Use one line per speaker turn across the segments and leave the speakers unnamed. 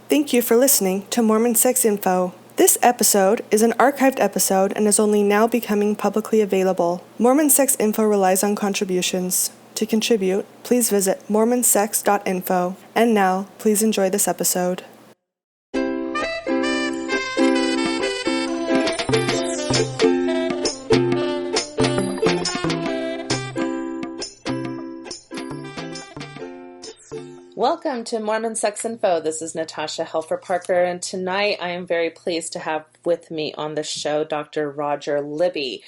Thank you for listening to Mormon Sex Info. This episode is an archived episode and is only now becoming publicly available. Mormon Sex Info relies on contributions. To contribute, please visit mormonsex.info. And now, please enjoy this episode.
Welcome to Mormon Sex Info. This is Natasha Helfer Parker, and tonight I am very pleased to have with me on the show Dr. Roger Libby.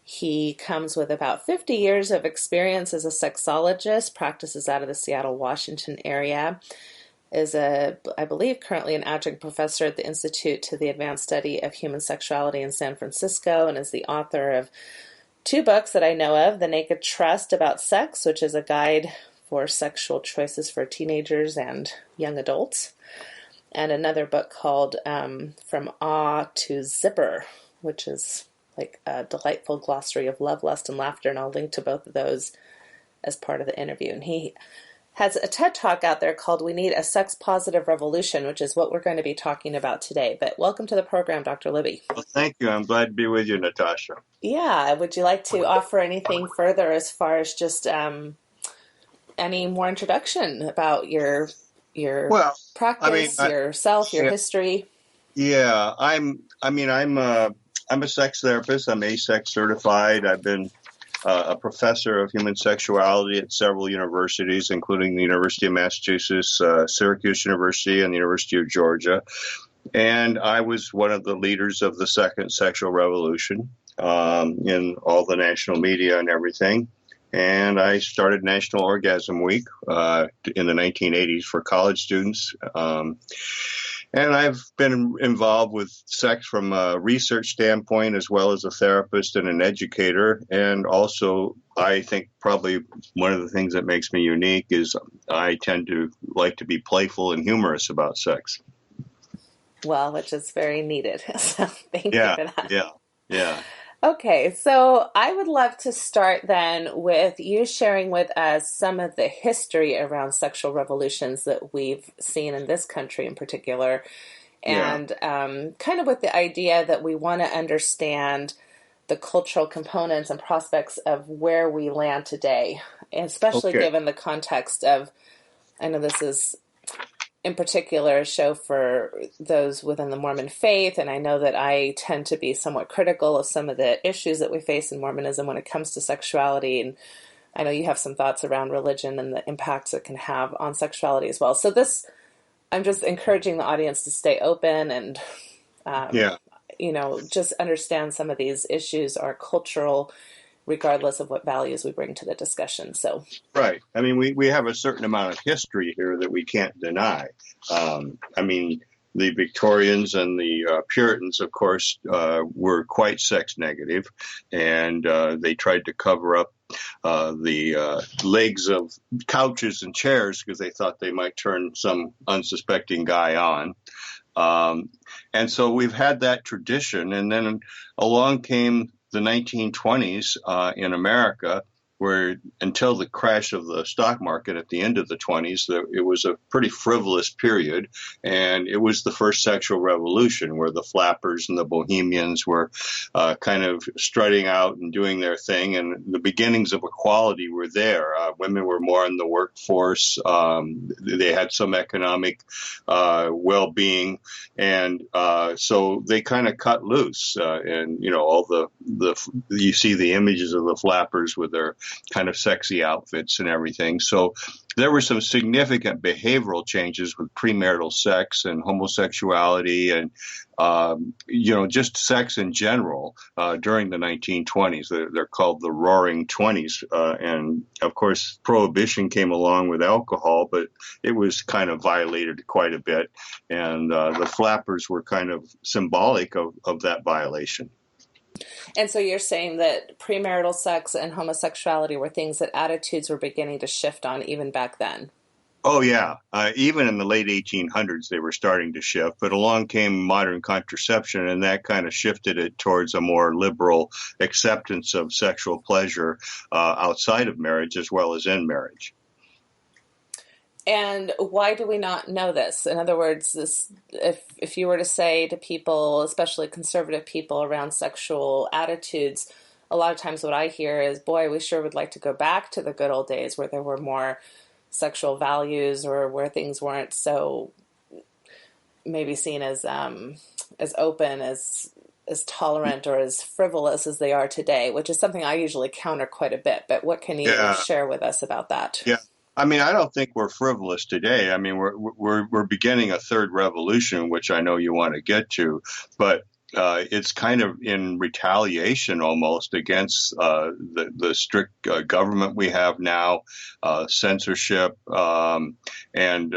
He comes with about 50 years of experience as a sexologist, practices out of the Seattle, Washington area, is I believe, currently an adjunct professor at the Institute to the Advanced Study of Human Sexuality in San Francisco, and is the author of two books that I know of: The Naked Trust About Sex, which is a guide for sexual choices for teenagers and young adults, and another book called From Awe to Zipper, which is like a delightful glossary of love, lust, and laughter, and I'll link to both of those as part of the interview. And he has a TED Talk out there called We Need a Sex-Positive Revolution, which is what we're going to be talking about today. But welcome to the program, Dr. Libby.
Well, thank you. I'm glad to be with you, Natasha.
Yeah. Would you like to offer anything further as far as just any more introduction about your practice, yourself, your history?
Yeah, I'm a sex therapist. I'm ASEX certified. I've been a professor of human sexuality at several universities, including the University of Massachusetts, Syracuse University, and the University of Georgia. And I was one of the leaders of the second sexual revolution in all the national media and everything. And I started National Orgasm Week in the 1980s for college students. And I've been involved with sex from a research standpoint as well as a therapist and an educator. And also, I think probably one of the things that makes me unique is I tend to like to be playful and humorous about sex.
Well, which is very needed. So thank you for that.
Yeah.
Okay, so I would love to start then with you sharing with us some of the history around sexual revolutions that we've seen in this country in particular, and kind of with the idea that we want to understand the cultural components and prospects of where we land today, especially given the context of, I know this is in particular a show for those within the Mormon faith, and I know that I tend to be somewhat critical of some of the issues that we face in Mormonism when it comes to sexuality, and I know you have some thoughts around religion and the impacts it can have on sexuality as well. So I'm just encouraging the audience to stay open and, just understand some of these issues are cultural, regardless of what values we bring to the discussion. So,
right. I mean, we have a certain amount of history here that we can't deny. The Victorians and the Puritans, of course, were quite sex negative, and they tried to cover up the legs of couches and chairs because they thought they might turn some unsuspecting guy on. And so we've had that tradition, and then along came the 1920s in America, where until the crash of the stock market at the end of the 20s, it was a pretty frivolous period. And it was the first sexual revolution where the flappers and the bohemians were kind of strutting out and doing their thing. And the beginnings of equality were there. Women were more in the workforce. They had some economic well-being. And so they kind of cut loose. And, all you see the images of the flappers with their kind of sexy outfits and everything. So there were some significant behavioral changes with premarital sex and homosexuality and, just sex in general during the 1920s. They're called the Roaring Twenties. And, of course, Prohibition came along with alcohol, but it was kind of violated quite a bit. And the flappers were kind of symbolic of that violation.
And so you're saying that premarital sex and homosexuality were things that attitudes were beginning to shift on even back then?
Oh, yeah. Even in the late 1800s, they were starting to shift. But along came modern contraception, and that kind of shifted it towards a more liberal acceptance of sexual pleasure outside of marriage as well as in marriage.
And why do we not know this? In other words, this, if you were to say to people, especially conservative people around sexual attitudes, a lot of times what I hear is, boy, we sure would like to go back to the good old days where there were more sexual values, or where things weren't so maybe seen as open, as tolerant, or as frivolous as they are today, which is something I usually counter quite a bit. But what can you
Yeah,
share with us about that?
yeah. I mean, I don't think we're frivolous today. I mean, we're beginning a third revolution, which I know you want to get to, but it's kind of in retaliation almost against the strict government we have now, censorship, and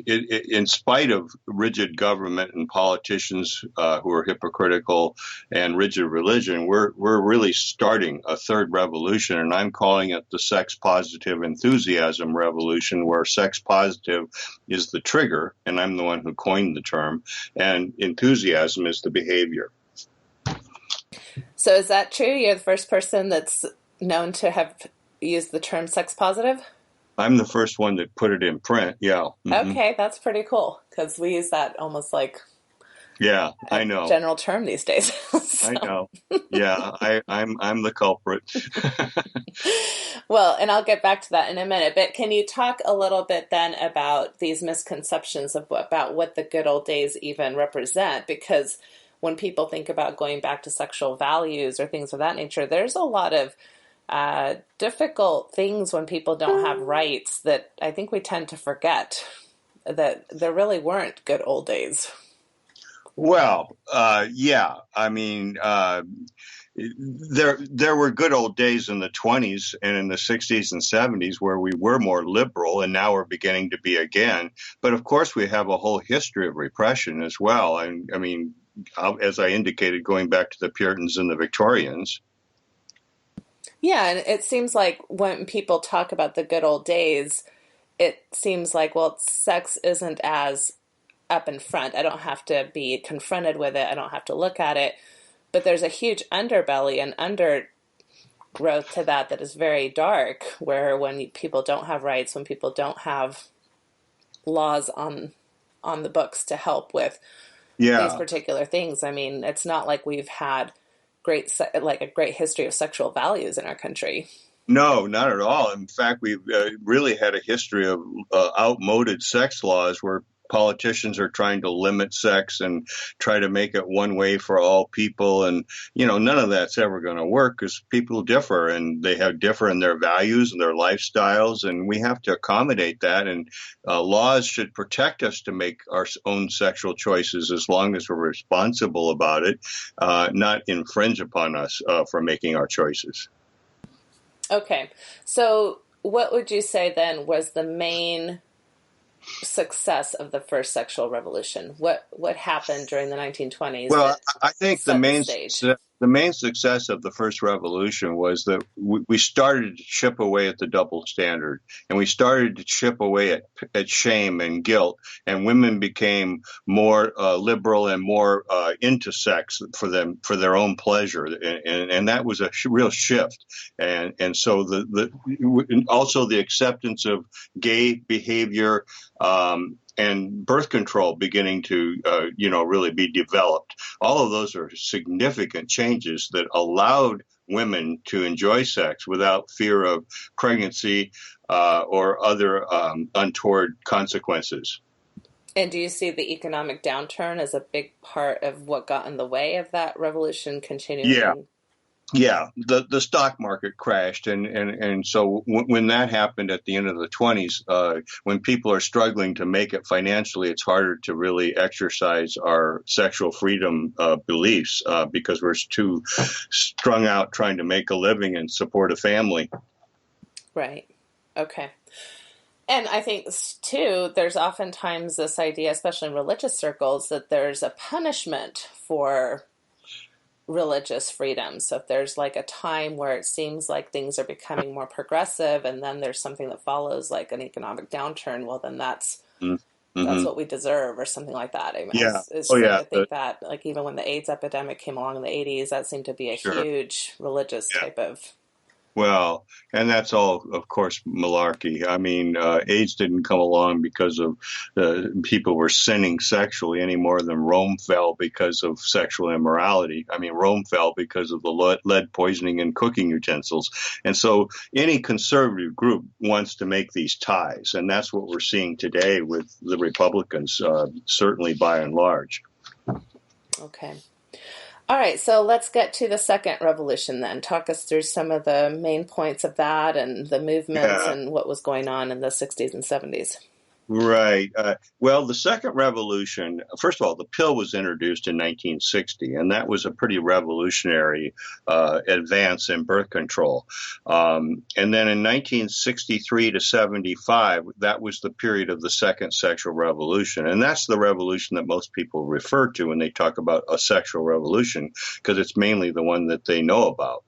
in spite of rigid government and politicians who are hypocritical and rigid religion, we're really starting a third revolution, and I'm calling it the sex positive enthusiasm revolution, where sex positive is the trigger, and I'm the one who coined the term, and enthusiasm is the behavior.
So is that true? You're the first person that's known to have used the term sex positive?
I'm the first one that put it in print. Yeah. Mm-hmm.
Okay, that's pretty cool, because we use that almost like
Yeah,
a
I know.
general term these days.
I
So,
know. Yeah, I'm the culprit.
well, and I'll get back to that in a minute, but can you talk a little bit then about these misconceptions about what the good old days even represent? Because when people think about going back to sexual values or things of that nature, there's a lot of difficult things when people don't have rights that I think we tend to forget, that there really weren't good old days.
Well, yeah. I mean, there were good old days in the 20s and in the 60s and 70s where we were more liberal, and now we're beginning to be again. But of course, we have a whole history of repression as well. And I mean, as I indicated, going back to the Puritans and the Victorians.
Yeah, and it seems like when people talk about the good old days, it seems like, well, sex isn't as up in front. I don't have to be confronted with it. I don't have to look at it. But there's a huge underbelly and undergrowth to that is very dark, where when people don't have rights, when people don't have laws on the books to help with these
Yeah.
particular things. I mean, it's not like we've had like a great history of sexual values in our country.
No, not at all. In fact, we've really had a history of outmoded sex laws where politicians are trying to limit sex and try to make it one way for all people. And, none of that's ever going to work because people differ and they differ in their values and their lifestyles. And we have to accommodate that. And laws should protect us to make our own sexual choices as long as we're responsible about it, not infringe upon us for making our choices.
Okay. So what would you say then was the main success of the first sexual revolution? What happened during the 1920s
Well,
that
I think
set the stage?
the main success of the first revolution was that we started to chip away at the double standard, and we started to chip away at shame and guilt, and women became more liberal and more into sex for their own pleasure, and that was a real shift, and so also the acceptance of gay behavior. And birth control beginning to, really be developed. All of those are significant changes that allowed women to enjoy sex without fear of pregnancy or other untoward consequences.
And do you see the economic downturn as a big part of what got in the way of that revolution
Yeah.
continuing?
Yeah, the stock market crashed, and so when that happened at the end of the 20s, when people are struggling to make it financially, it's harder to really exercise our sexual freedom beliefs because we're too strung out trying to make a living and support a family.
Right. Okay. And I think, too, there's oftentimes this idea, especially in religious circles, that there's a punishment for religious freedom. So if there's like a time where it seems like things are becoming more progressive, and then there's something that follows, like an economic downturn, well, then that's
Mm-hmm.
what we deserve, or something like that. I mean, I
Yeah. Oh,
seem
yeah.
to think that, like, even when the AIDS epidemic came along in the 80s, that seemed to be a
Sure.
huge religious
Yeah.
type of
Well, and that's all, of course, malarkey. I mean, AIDS didn't come along because of people were sinning sexually any more than Rome fell because of sexual immorality. I mean, Rome fell because of the lead poisoning in cooking utensils. And so any conservative group wants to make these ties. And that's what we're seeing today with the Republicans, certainly by and large.
Okay. All right, so let's get to the second revolution then. Talk us through some of the main points of that and the movements
Yeah.
and what was going on in the 60s and 70s.
Right. Well, the second revolution, first of all, the pill was introduced in 1960, and that was a pretty revolutionary advance in birth control. And then in 1963 to 75, that was the period of the second sexual revolution. And that's the revolution that most people refer to when they talk about a sexual revolution, because it's mainly the one that they know about,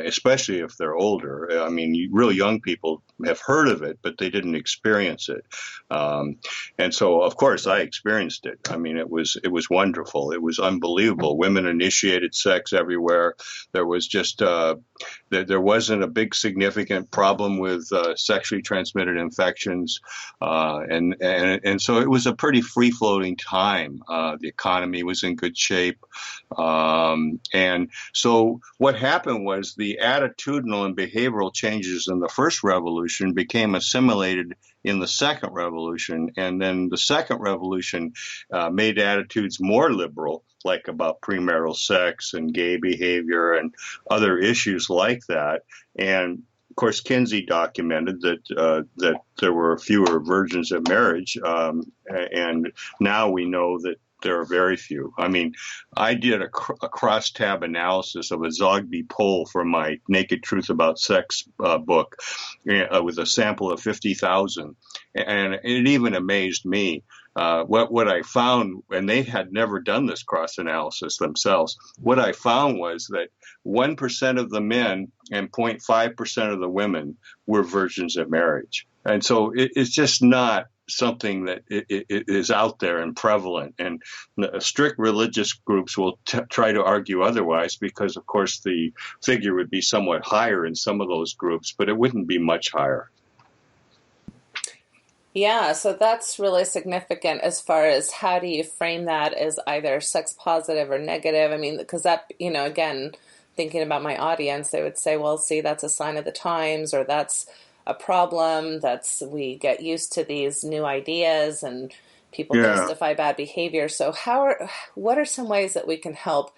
especially if they're older. I mean, real young people have heard of it, but they didn't experience it. And so, of course, I experienced it. I mean, it was wonderful. It was unbelievable. Women initiated sex everywhere. There was just there wasn't a big significant problem with sexually transmitted infections, and so it was a pretty free floating time. The economy was in good shape, and so what happened was the attitudinal and behavioral changes in the first revolution became assimilated in the second revolution. And then the second revolution made attitudes more liberal, like about premarital sex and gay behavior and other issues like that. And of course, Kinsey documented that there were fewer virgins at marriage, and now we know that there are very few. I mean, I did a cross-tab analysis of a Zogby poll for my Naked Truth About Sex book with a sample of 50,000. And it even amazed me what I found, and they had never done this cross-analysis themselves. What I found was that 1% of the men and 0.5% of the women were virgins at marriage. And so it's just not something that it is out there and prevalent, and strict religious groups will try to argue otherwise, because of course the figure would be somewhat higher in some of those groups, but it wouldn't be much higher.
Yeah, so that's really significant as far as how do you frame that as either sex positive or negative. I mean, because that, again, thinking about my audience, they would say, well, see, that's a sign of the times, or that's a problem. We get used to these new ideas and people justify bad behavior. So what are some ways that we can help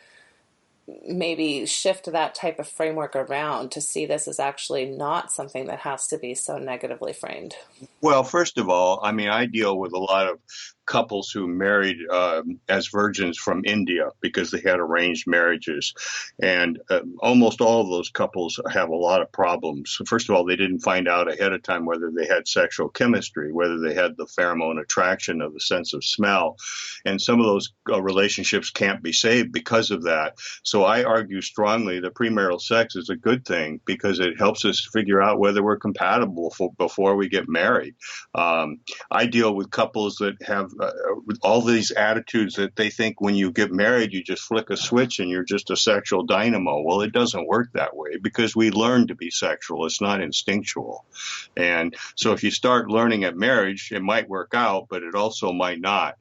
maybe shift that type of framework around to see this as actually not something that has to be so negatively framed?
Well, first of all, I mean, I deal with a lot of couples who married as virgins from India because they had arranged marriages. And almost all of those couples have a lot of problems. First of all, they didn't find out ahead of time whether they had sexual chemistry, whether they had the pheromone attraction of the sense of smell. And some of those relationships can't be saved because of that. So I argue strongly that premarital sex is a good thing because it helps us figure out whether we're compatible before we get married. I deal with couples that have all these attitudes that they think when you get married, you just flick a switch and you're just a sexual dynamo. Well, it doesn't work that way because we learn to be sexual. It's not instinctual. And so if you start learning at marriage, it might work out, but it also might not.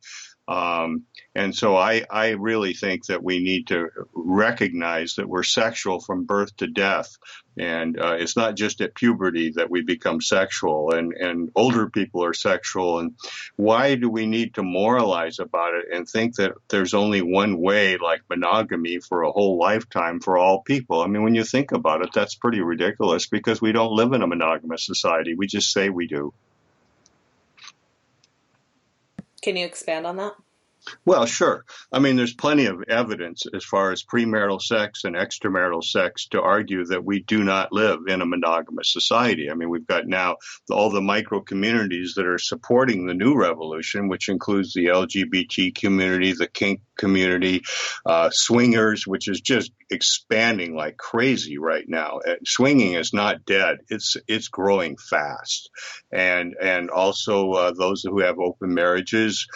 And so I really think that we need to recognize that we're sexual from birth to death. And it's not just at puberty that we become sexual, and older people are sexual. And why do we need to moralize about it and think that there's only one way, like monogamy, for a whole lifetime for all people? I mean, when you think about it, that's pretty ridiculous because we don't live in a monogamous society. We just say we do.
Can you expand on that?
Well, sure. I mean, there's plenty of evidence as far as premarital sex and extramarital sex to argue that we do not live in a monogamous society. I mean, we've got now all the micro communities that are supporting the new revolution, which includes the LGBT community, the kink community, swingers, which is just expanding like crazy right now. Swinging is not dead; it's growing fast, and also those who have open marriages.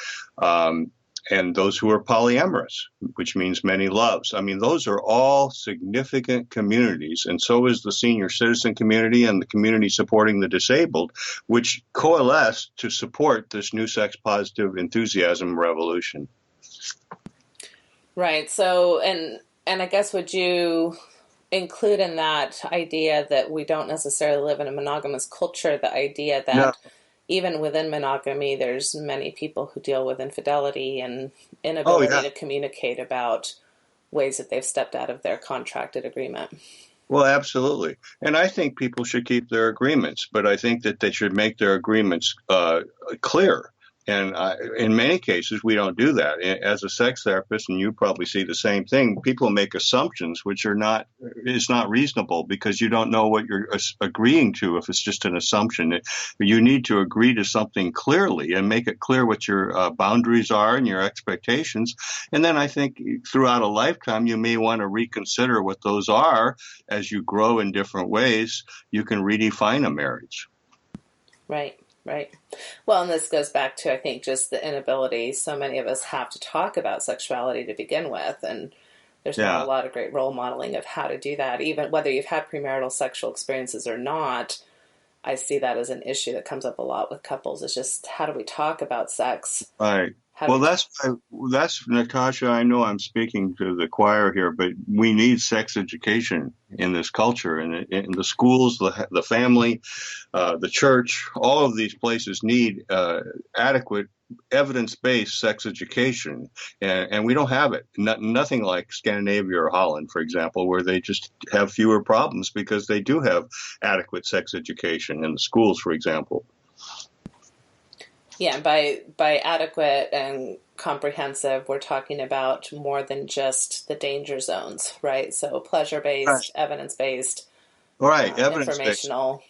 and those who are polyamorous, which means many loves. I mean, those are all significant communities, and so is the senior citizen community and the community supporting the disabled, which coalesce to support this new sex positive enthusiasm revolution.
Right. So, and I guess, would you include in that idea that we don't necessarily live in a monogamous culture, the idea
No.
that even within monogamy, there's many people who deal with infidelity and inability to communicate about ways that they've stepped out of their contracted agreement?
Well, absolutely. And I think people should keep their agreements, but I think that they should make their agreements clear. And in many cases, we don't do that. As a sex therapist, and you probably see the same thing, people make assumptions which are not, it's not reasonable, because you don't know what you're agreeing to if it's just an assumption. You need to agree to something clearly and make it clear what your boundaries are and your expectations. And then I think throughout a lifetime, you may want to reconsider what those are. As you grow in different ways, you can redefine a marriage.
Right. Right. Well, and this goes back to, I think, just the inability so many of us have to talk about sexuality to begin with. And there's not a lot of great role modeling of how to do that. Even whether you've had premarital sexual experiences or not, I see that as an issue that comes up a lot with couples. It's just, how do we talk about sex?
Right. Well, that's Natasha. I know I'm speaking to the choir here, but we need sex education in this culture, and in the schools, the family, the church. All of these places need adequate evidence-based sex education, and we don't have it. Nothing like Scandinavia or Holland, for example, where they just have fewer problems because they do have adequate sex education in the schools, for example.
Yeah, by adequate and comprehensive, we're talking about more than just the danger zones, right? So pleasure-based,
Right.
Evidence-based,
Right, evidence-based.
Informational.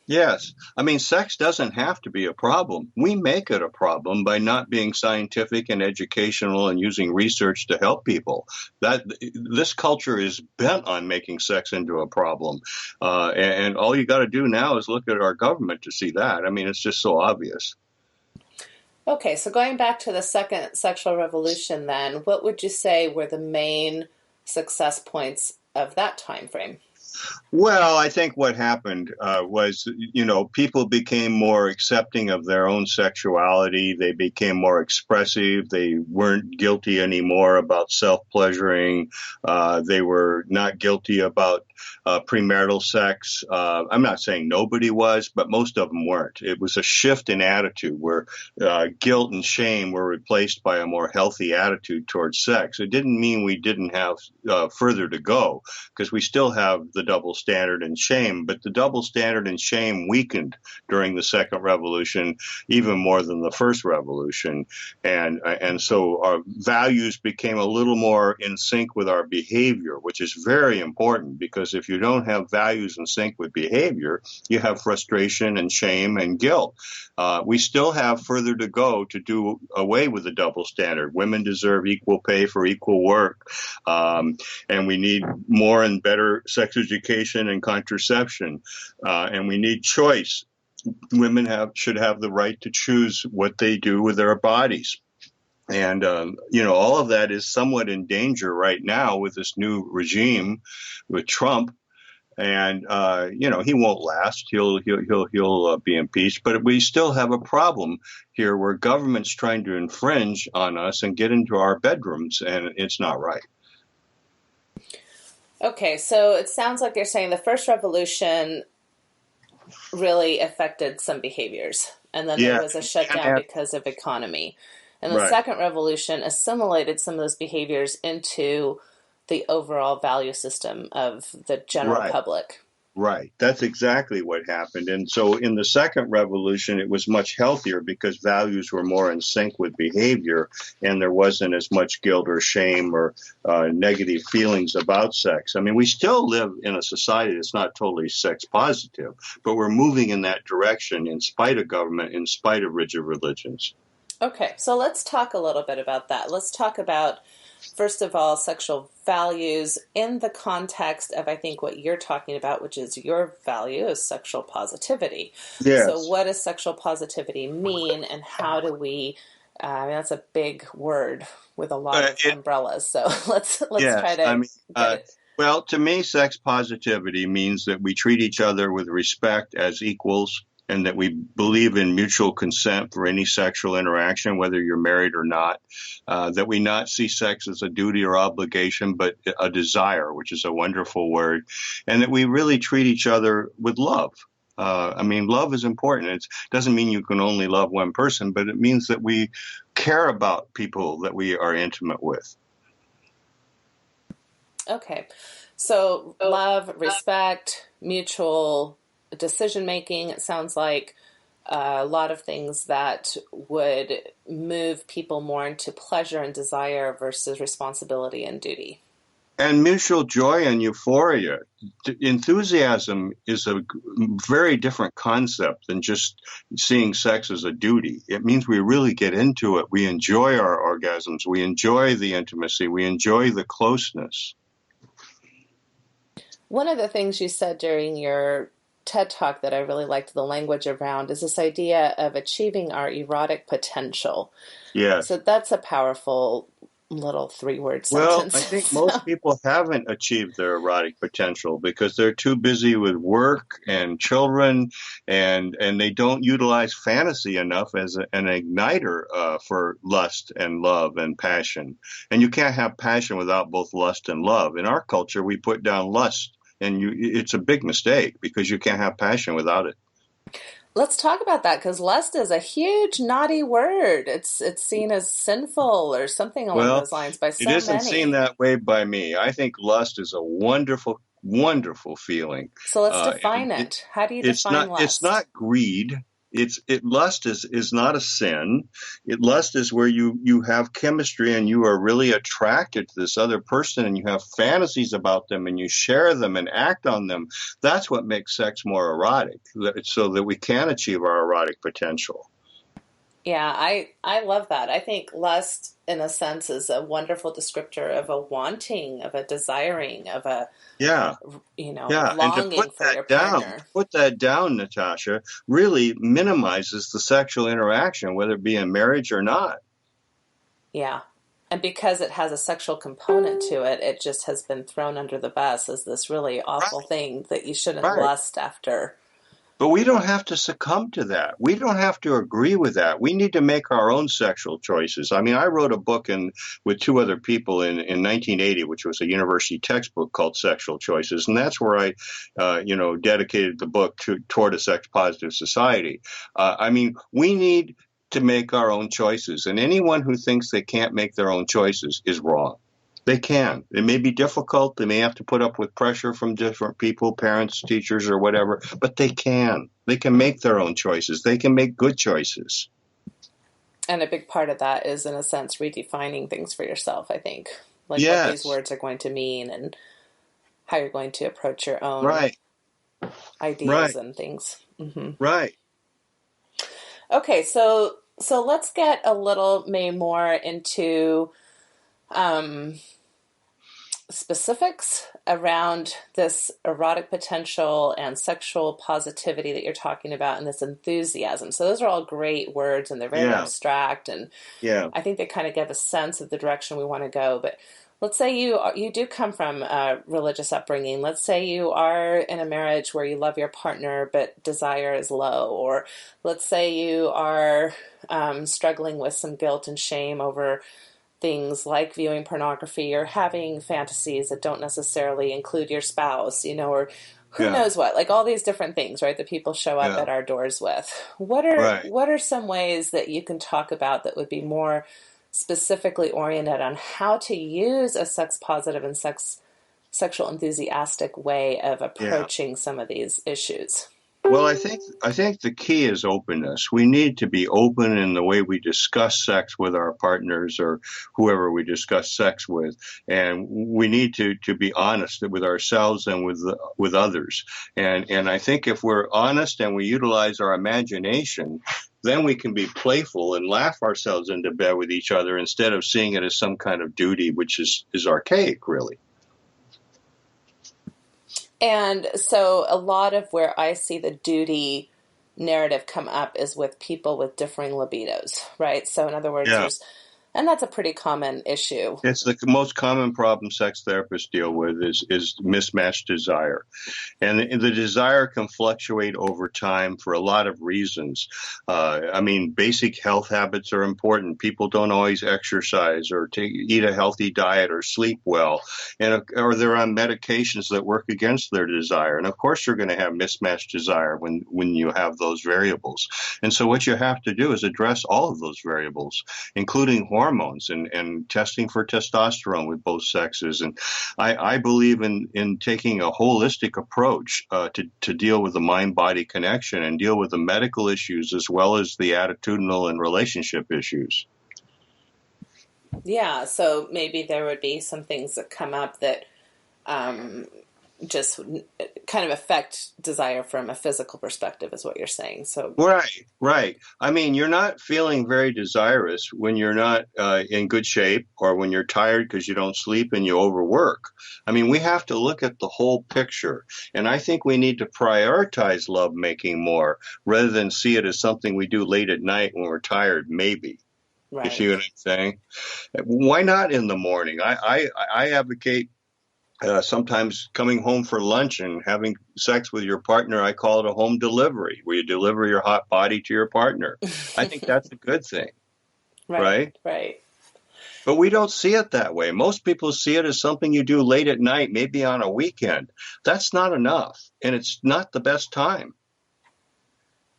Yes. I mean, sex doesn't have to be a problem. We make it a problem by not being scientific and educational and using research to help people. This culture is bent on making sex into a problem. And all you got to do now is look at our government to see that. I mean, it's just so obvious.
Okay, so going back to the second sexual revolution then, what would you say were the main success points of that time frame?
Well, I think what happened was, people became more accepting of their own sexuality. They became more expressive. They weren't guilty anymore about self-pleasuring. They were not guilty about premarital sex. I'm not saying nobody was, but most of them weren't. It was a shift in attitude where guilt and shame were replaced by a more healthy attitude towards sex. It didn't mean we didn't have further to go, because we still have the double standard and shame, but the double standard and shame weakened during the second revolution even more than the first revolution, and so our values became a little more in sync with our behavior, which is very important, because if you don't have values in sync with behavior, you have frustration and shame and guilt. We still have further to go to do away with the double standard. Women deserve equal pay for equal work, and we need more and better sex education and contraception, and we need choice. Women should have the right to choose what they do with their bodies. And, all of that is somewhat in danger right now with this new regime with Trump. And, he won't last. He'll be impeached. But we still have a problem here where government's trying to infringe on us and get into our bedrooms, and it's not right.
Okay, so it sounds like you're saying the first revolution really affected some behaviors, and then there was a shutdown because of economy. And the second revolution assimilated some of those behaviors into the overall value system of the general public.
Right. That's exactly what happened. And so in the second revolution, it was much healthier because values were more in sync with behavior, and there wasn't as much guilt or shame or negative feelings about sex. I mean, we still live in a society that's not totally sex positive, but we're moving in that direction in spite of government, in spite of rigid religions.
Okay, so let's talk a little bit about that. Let's talk about, first of all, sexual values in the context of, I think, what you're talking about, which is your value is sexual positivity.
Yes.
So what does sexual positivity mean, and how do we That's a big word with a lot of
It
umbrellas. So let's try
Yes, I
to
mean,
get it.
well, to me, sex positivity means that we treat each other with respect as equals, and that we believe in mutual consent for any sexual interaction, whether you're married or not. That we not see sex as a duty or obligation, but a desire, which is a wonderful word, and that we really treat each other with love. I mean, love is important. It doesn't mean you can only love one person, but it means that we care about people that we are intimate with.
Okay. So love, respect, mutual decision making. It sounds like a lot of things that would move people more into pleasure and desire versus responsibility and duty.
And mutual joy and euphoria. Enthusiasm is a very different concept than just seeing sex as a duty. It means we really get into it. We enjoy our orgasms. We enjoy the intimacy. We enjoy the closeness.
One of the things you said during your TED Talk that I really liked the language around is this idea of achieving our erotic potential.
Yes.
So that's a powerful little 3-word
Well,
sentence.
I think
So,
most people haven't achieved their erotic potential because they're too busy with work and children, and they don't utilize fantasy enough as an igniter for lust and love and passion. And you can't have passion without both lust and love. In our culture, we put down lust, and it's a big mistake because you can't have passion without it.
let's talk about that because lust is a huge naughty word. It's seen as sinful or something along
Well,
those lines by
it
so
isn't seen
many.
that way by me. I think lust is a wonderful, wonderful feeling.
So let's
And
define it. How do you
it's
define
it's
lust?
not greed. Lust is not a sin. Lust is where you have chemistry and you are really attracted to this other person and you have fantasies about them and you share them and act on them. That's what makes sex more erotic, so that we can achieve our erotic potential.
Yeah, I love that. I think lust, in a sense, is a wonderful descriptor of a wanting, of a desiring, of a,
Yeah. Yeah, and
longing for your
to
partner.
put that down, Natasha, really minimizes the sexual interaction, whether it be in marriage or not.
Yeah. And because it has a sexual component to it, it just has been thrown under the bus as this really awful
Right,
thing that you shouldn't
right.
lust after.
But we don't have to succumb to that. We don't have to agree with that. We need to make our own sexual choices. I mean, I wrote a book with 2 other people in 1980, which was a university textbook called Sexual Choices, and that's where I, dedicated the book toward a sex positive society. I mean, we need to make our own choices, and anyone who thinks they can't make their own choices is wrong. They can. It may be difficult. They may have to put up with pressure from different people, parents, teachers, or whatever, but they can. They can make their own choices. They can make good choices.
And a big part of that is, in a sense, redefining things for yourself, I think. Like what these
Yes.
words are going to mean and how you're going to approach your own
Right.
ideas
Right.
and things. Hmm.
Right.
Okay, so let's get a little maybe more into um, specifics around this erotic potential and sexual positivity that you're talking about and this enthusiasm. So those are all great words and they're very
Yeah.
abstract, and
Yeah.
I think they kind of give a sense of the direction we want to go. But let's say you do come from a religious upbringing. Let's say you are in a marriage where you love your partner but desire is low, or let's say you are struggling with some guilt and shame over things like viewing pornography or having fantasies that don't necessarily include your spouse, or who
Yeah.
knows what, like all these different things, right, that people show up
Yeah.
at our doors with. What are
Right.
what are some ways that you can talk about that would be more specifically oriented on how to use a sex positive and sexual enthusiastic way of
Yeah.
approaching some of these issues?
Well, I think the key is openness. We need to be open in the way we discuss sex with our partners or whoever we discuss sex with, and we need to be honest with ourselves and with others. And I think if we're honest and we utilize our imagination, then we can be playful and laugh ourselves into bed with each other instead of seeing it as some kind of duty, which is archaic, really.
And so a lot of where I see the duty narrative come up is with people with differing libidos, right? So in other words,
Yeah.
and that's a pretty common issue.
It's the most common problem sex therapists deal with is mismatched desire. And the desire can fluctuate over time for a lot of reasons. I mean, basic health habits are important. People don't always exercise or eat a healthy diet or sleep well, or they're on medications that work against their desire. And of course, you're going to have mismatched desire when you have those variables. And so what you have to do is address all of those variables, including hormones and testing for testosterone with both sexes. And I believe in taking a holistic approach to deal with the mind-body connection and deal with the medical issues as well as the attitudinal and relationship issues.
Yeah, so maybe there would be some things that come up that just kind of affect desire from a physical perspective is what you're saying. So
Right. I mean, you're not feeling very desirous when you're not in good shape or when you're tired because you don't sleep and you overwork. I mean, we have to look at the whole picture. And I think we need to prioritize lovemaking more rather than see it as something we do late at night when we're tired, maybe.
right.
You see what I'm saying? Why not in the morning? I advocate sometimes coming home for lunch and having sex with your partner. I call it a home delivery, where you deliver your hot body to your partner. I think that's a good thing, right?
Right.
But we don't see it that way. Most people see it as something you do late at night, maybe on a weekend. That's not enough, and it's not the best time.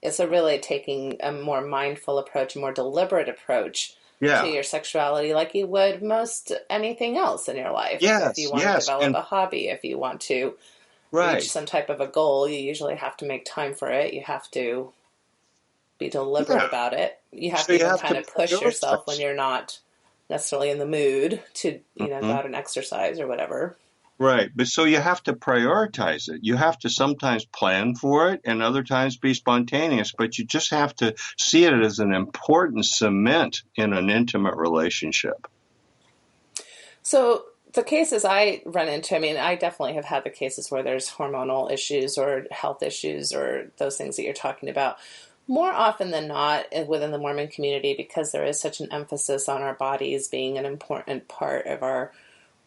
It's a really taking a more mindful approach, a more deliberate approach to
Yeah.
your sexuality, like you would most anything else in your life. If you
Yes,
want to
yes,
develop
and
a hobby, if you want to reach
right.
some type of a goal, you usually have to make time for it. You have to be deliberate
Yeah.
about it. You have
So
to
you
even
have
kind
to
of push yourself when
prioritize.
you're not necessarily in the mood to, go
Mhm.
out and exercise or whatever.
Right. But so you have to prioritize it. You have to sometimes plan for it and other times be spontaneous, but you just have to see it as an important cement in an intimate relationship.
So the cases I run into, I mean, I definitely have had the cases where there's hormonal issues or health issues or those things that you're talking about. More often than not within the Mormon community, because there is such an emphasis on our bodies being an important part of our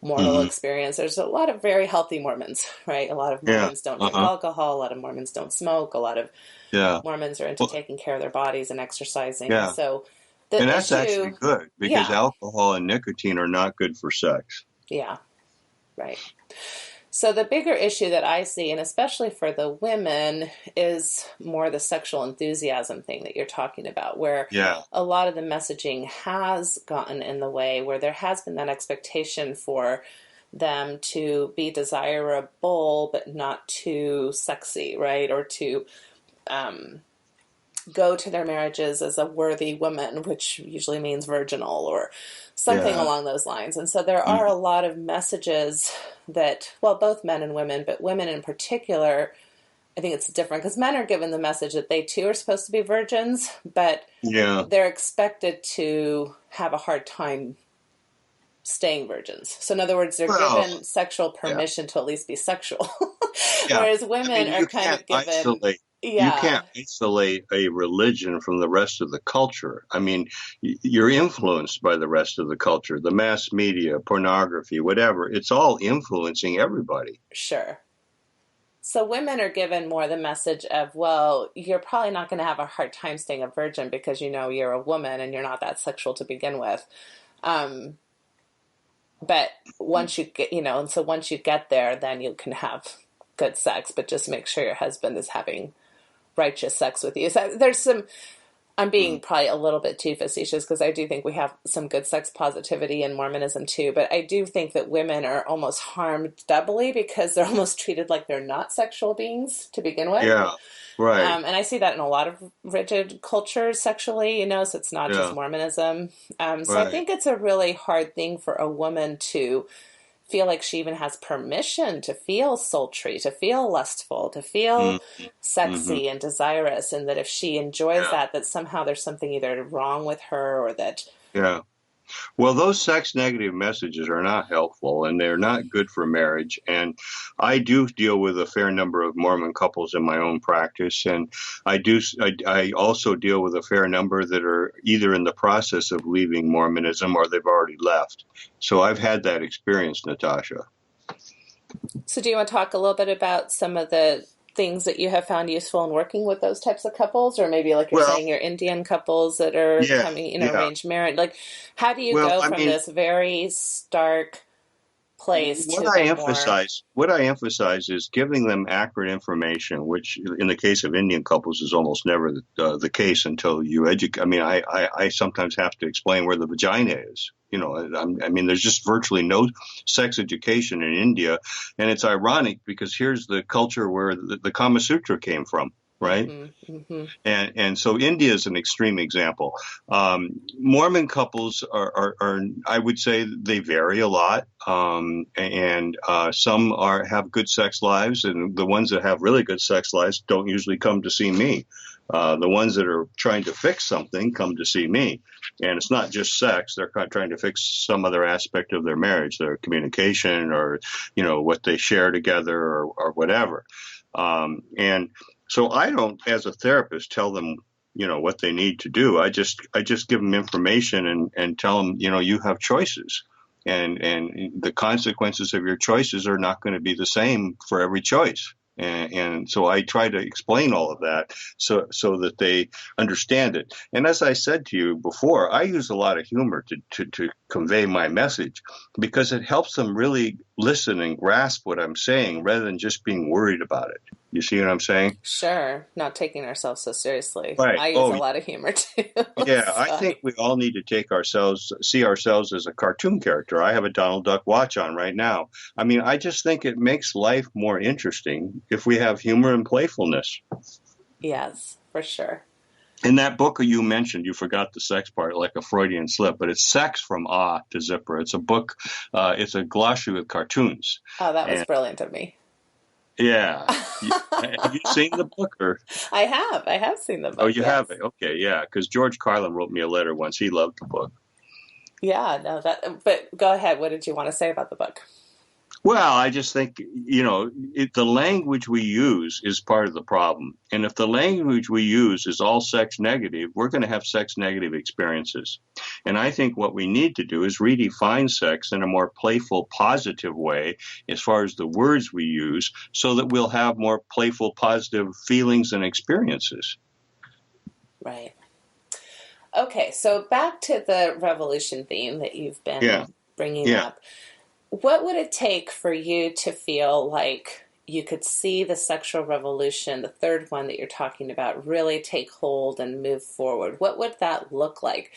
mortal
Hmm.
experience. There's a lot of very healthy Mormons, right? A lot of
Yeah.
Mormons don't drink
Uh-huh.
alcohol. A lot of Mormons don't smoke. A lot of
Yeah.
Mormons are into
Well,
taking care of their bodies and exercising. And
yeah.
so
And
the
that's actually
issue,
good because
yeah,
alcohol and nicotine are not good for sex.
yeah, right. So the bigger issue that I see, and especially for the women, is more the sexual enthusiasm thing that you're talking about, where
Yeah.
a lot of the messaging has gotten in the way, where there has been that expectation for them to be desirable but not too sexy, right? Or to go to their marriages as a worthy woman, which usually means virginal or something
Yeah.
along those lines. And so there are
Mm.
a lot of messages that, well, both men and women, but women in particular, I think it's different because men are given the message that they too are supposed to be virgins, but
Yeah.
they're expected to have a hard time staying virgins. So in other words, they're
Well,
given sexual
yeah.
permission to at least be sexual.
Yeah.
Whereas
I
women
mean,
are kind of given,
you
yeah,
can't isolate a religion from the rest of the culture. I mean, you're influenced by the rest of the culture, the mass media, pornography, whatever. It's all influencing everybody.
sure. So women are given more the message of, well, you're probably not going to have a hard time staying a virgin because you're a woman and you're not that sexual to begin with. Um, but once you get, and so once you get there, then you can have good sex, but just make sure your husband is having righteous sex with you. So there's some, I'm being
Mm.
probably a little bit too facetious because I do think we have some good sex positivity in Mormonism too, but I do think that women are almost harmed doubly because they're almost treated like they're not sexual beings to begin with.
Yeah. Right.
And I see that in a lot of rigid cultures sexually, so it's not just
Yeah.
Mormonism. So I
Right.
think it's a really hard thing for a woman to feel like she even has permission to feel sultry, to feel lustful, to feel
Mm-hmm. Mm-hmm.
sexy and desirous, and that if she enjoys
Yeah.
that, that somehow there's something either wrong with her or that,
Yeah. Well, those sex negative messages are not helpful and they're not good for marriage. And I do deal with a fair number of Mormon couples in my own practice. And I also deal with a fair number that are either in the process of leaving Mormonism or they've already left. So I've had that experience, Natasha.
So do you want to talk a little bit about some of the things that you have found useful in working with those types of couples, or maybe like you're
Well,
saying, your Indian couples that are
yeah,
coming,
yeah.
arranged marriage? Like, how do you
Well,
go
I
from
mean,
this very stark place to a more,
what I emphasize is giving them accurate information, which in the case of Indian couples is almost never the case until you educate. I mean, I sometimes have to explain where the vagina is. I mean, there's just virtually no sex education in India, and it's ironic because here's the culture where the Kama Sutra came from, right? And so India is an extreme example. Mormon couples are I would say they vary a lot, and some have good sex lives, and the ones that have really good sex lives don't usually come to see me. The ones that are trying to fix something come to see me, and it's not just sex; they're trying to fix some other aspect of their marriage, their communication, or what they share together, or whatever. And so I don't, as a therapist, tell them, what they need to do. I just give them information and tell them, you have choices, and the consequences of your choices are not going to be the same for every choice. And so I try to explain all of that so that they understand it. And as I said to you before, I use a lot of humor to convey my message because it helps them really listen and grasp what I'm saying rather than just being worried about it. You see what I'm saying?
sure, not taking ourselves so seriously.
Right.
I use a lot of humor too.
Yeah, I
So,
think we all need to see ourselves as a cartoon character. I have a Donald Duck watch on right now. I mean, I just think it makes life more interesting if we have humor and playfulness.
yes, for sure.
In that book you mentioned, you forgot the sex part, like a Freudian slip, but it's Sex from Ah to Zipper. It's a book, it's a glossary with cartoons.
Oh, that was
And
brilliant of me.
yeah. Have you seen the book or?
I have seen the
Oh,
book,
you
yes.
have it. Okay, yeah, because George Carlin wrote me a letter once. He loved the book.
Yeah, no, but go ahead. What did you want to say about the book?
Well, I just think, the language we use is part of the problem. And if the language we use is all sex negative, we're going to have sex negative experiences. And I think what we need to do is redefine sex in a more playful, positive way as far as the words we use so that we'll have more playful, positive feelings and experiences.
Right. Okay, so back to the revolution theme that you've been bringing
Yeah.
up. What would it take for you to feel like you could see the sexual revolution, the third one that you're talking about, really take hold and move forward? What would that look like?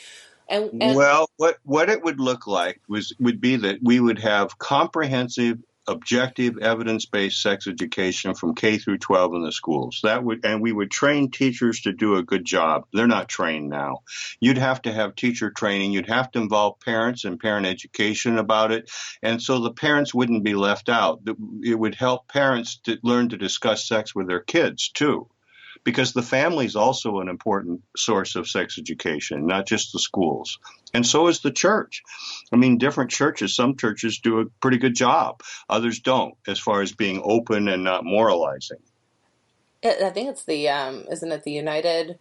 And
Well, what it would look like would be that we would have comprehensive, objective, evidence-based sex education from K through 12 in the schools. And we would train teachers to do a good job. They're not trained now. You'd have to have teacher training. You'd have to involve parents and parent education about it. And so the parents wouldn't be left out. It would help parents to learn to discuss sex with their kids too. Because the family is also an important source of sex education, not just the schools. And so is the church. I mean, different churches, some churches do a pretty good job. Others don't, as far as being open and not moralizing.
I think it's isn't it the United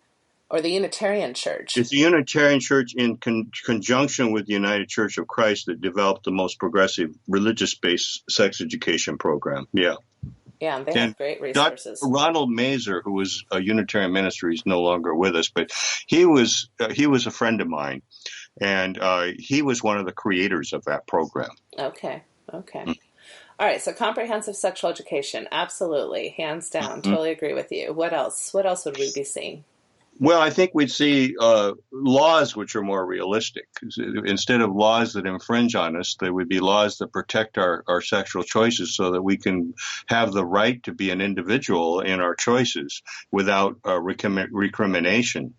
or the Unitarian Church?
It's the Unitarian Church in conjunction with the United Church of Christ that developed the most progressive religious-based sex education program. Yeah.
Yeah, and they have great resources.
Dr. Ronald Mazer, who was a Unitarian minister, he's no longer with us, but he was a friend of mine, and he was one of the creators of that program.
Okay. All right, so comprehensive sexual education, absolutely, hands down, totally agree with you. What else? What else would we be seeing?
Well, I think we'd see laws which are more realistic. Instead of laws that infringe on us, there would be laws that protect our sexual choices so that we can have the right to be an individual in our choices without recrimination.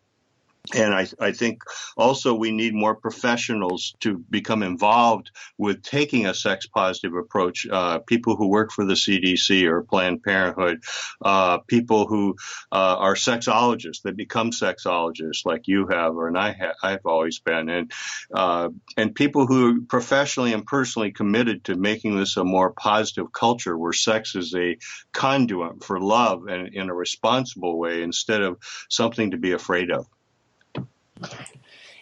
And I think also we need more professionals to become involved with taking a sex positive approach. People who work for the CDC or Planned Parenthood, people who are sexologists that become sexologists like you have or I've always been, and people who are professionally and personally committed to making this a more positive culture where sex is a conduit for love and in a responsible way instead of something to be afraid of.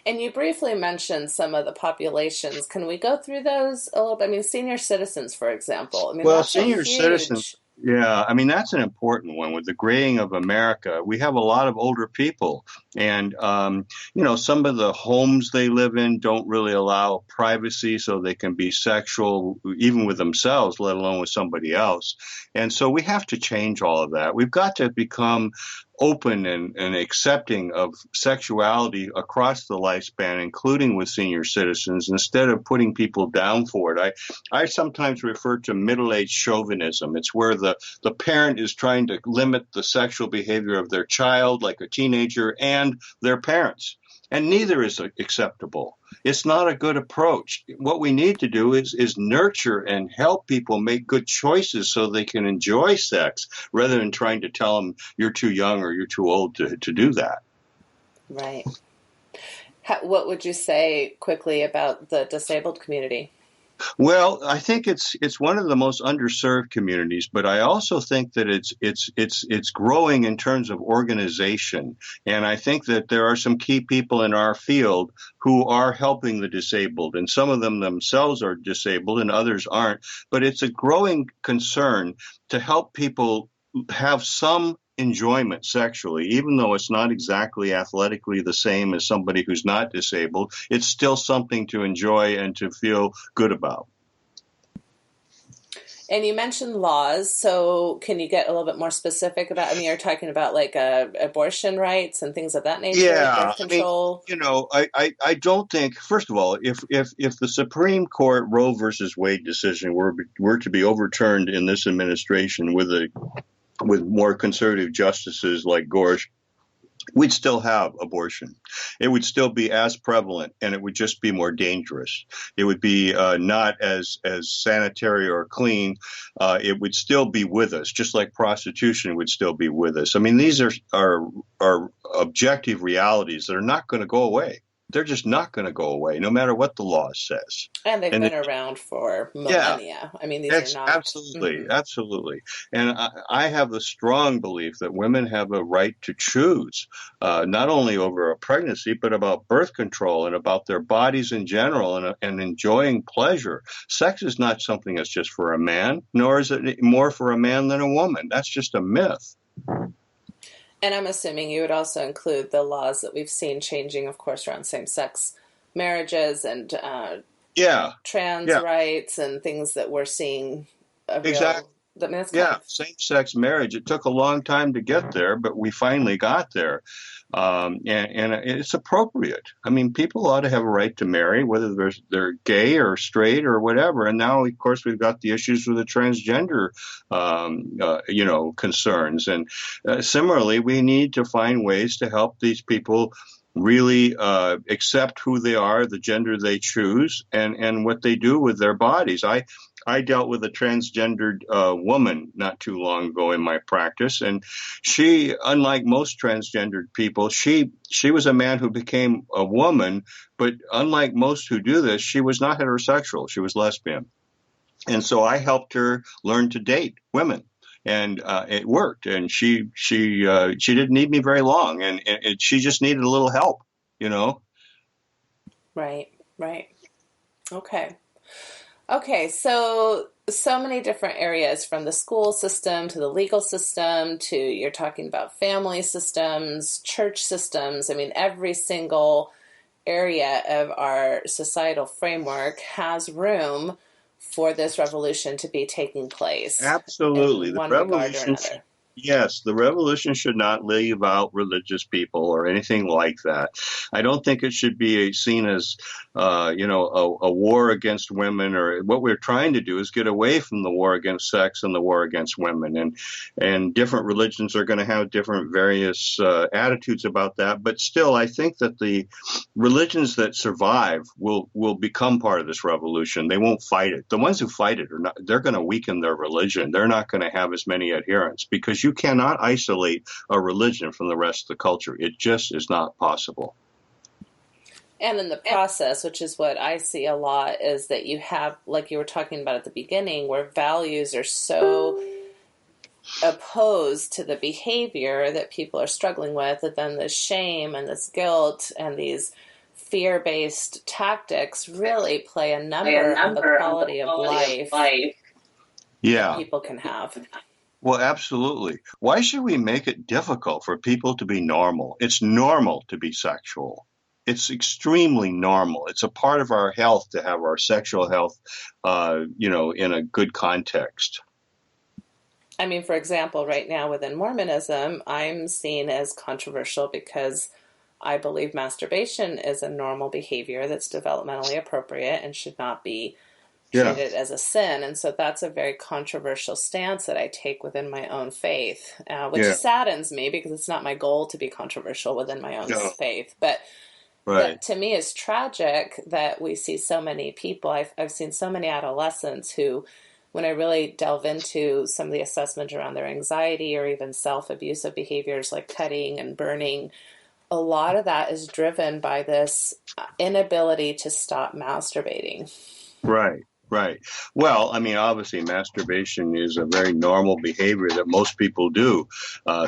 And you briefly mentioned some of the populations. Can we go through those a little bit? I mean, senior citizens, for example. I mean,
Well,
that's a
senior citizens,
huge.
yeah, I mean, that's an important one. With the graying of America, we have a lot of older people. And, some of the homes they live in don't really allow privacy so they can be sexual, even with themselves, let alone with somebody else. And so we have to change all of that. We've got to become open and accepting of sexuality across the lifespan, including with senior citizens, instead of putting people down for it. I sometimes refer to middle-aged chauvinism. It's where the parent is trying to limit the sexual behavior of their child, like a teenager, and their parents. And neither is acceptable. It's not a good approach. What we need to do is nurture and help people make good choices so they can enjoy sex rather than trying to tell them you're too young or you're too old to do that.
Right. What would you say quickly about the disabled community?
Well, I think it's one of the most underserved communities, but I also think that it's growing in terms of organization. And I think that there are some key people in our field who are helping the disabled, and some of them themselves are disabled and others aren't. But it's a growing concern to help people have some enjoyment sexually, even though it's not exactly athletically the same as somebody who's not disabled. It's still something to enjoy and to feel good about.
And you mentioned laws, so can you get a little bit more specific about, I mean, you're talking about like abortion rights and things of that nature,
Yeah,
birth control.
I don't think, first of all, if the Supreme Court Roe versus Wade decision were to be overturned in this administration with more conservative justices like Gorsuch, we'd still have abortion. It would still be as prevalent, and it would just be more dangerous. It would be not as sanitary or clean. It would still be with us, just like prostitution would still be with us. I mean, these are objective realities that are not going to go away. They're just not going to go away, no matter what the law says.
And they've been around for millennia.
Yeah,
I mean, these are not.
absolutely, absolutely. And I have a strong belief that women have a right to choose, not only over a pregnancy, but about birth control and about their bodies in general and enjoying pleasure. Sex is not something that's just for a man, nor is it more for a man than a woman. That's just a myth.
And I'm assuming you would also include the laws that we've seen changing, of course, around same-sex marriages and trans rights and things that we're seeing.
Exactly. Same-sex marriage. It took a long time to get there, but we finally got there. And it's appropriate. I mean, people ought to have a right to marry, whether they're gay or straight or whatever. And now, of course, we've got the issues with the transgender, concerns. And similarly, we need to find ways to help these people really accept who they are, the gender they choose, and what they do with their bodies. I dealt with a transgendered woman not too long ago in my practice, and she, unlike most transgendered people, she was a man who became a woman, but unlike most who do this, she was not heterosexual. She was lesbian. And so I helped her learn to date women. And it worked, and she didn't need me very long, and she just needed a little help,
Right. Okay, so many different areas, from the school system to the legal system to, you're talking about family systems, church systems. I mean, every single area of our societal framework has room for this revolution to be taking place.
Absolutely.
In one regard or another.
Yes, the revolution should not leave out religious people or anything like that. I don't think it should be seen as, a war against women. Or what we're trying to do is get away from the war against sex and the war against women. And different religions are going to have different various attitudes about that. But still, I think that the religions that survive will become part of this revolution. They won't fight it. The ones who fight it are not. They're going to weaken their religion. They're not going to have as many adherents because you cannot isolate a religion from the rest of the culture. It just is not possible.
And in the process, which is what I see a lot, is that you have, like you were talking about at the beginning, where values are so opposed to the behavior that people are struggling with, that then this shame and this guilt and these fear-based tactics really play a number on the quality of life that people can have.
Well, absolutely. Why should we make it difficult for people to be normal? It's normal to be sexual. It's extremely normal. It's a part of our health to have our sexual health, in a good context.
I mean, for example, right now within Mormonism, I'm seen as controversial because I believe masturbation is a normal behavior that's developmentally appropriate and should not be treated as a sin. And so that's a very controversial stance that I take within my own faith, which saddens me because it's not my goal to be controversial within my own faith. But that to me is tragic that we see so many people. I've seen so many adolescents who, when I really delve into some of the assessment around their anxiety or even self-abusive behaviors like cutting and burning, a lot of that is driven by this inability to stop masturbating.
Right. Right. Well, I mean, obviously, masturbation is a very normal behavior that most people do.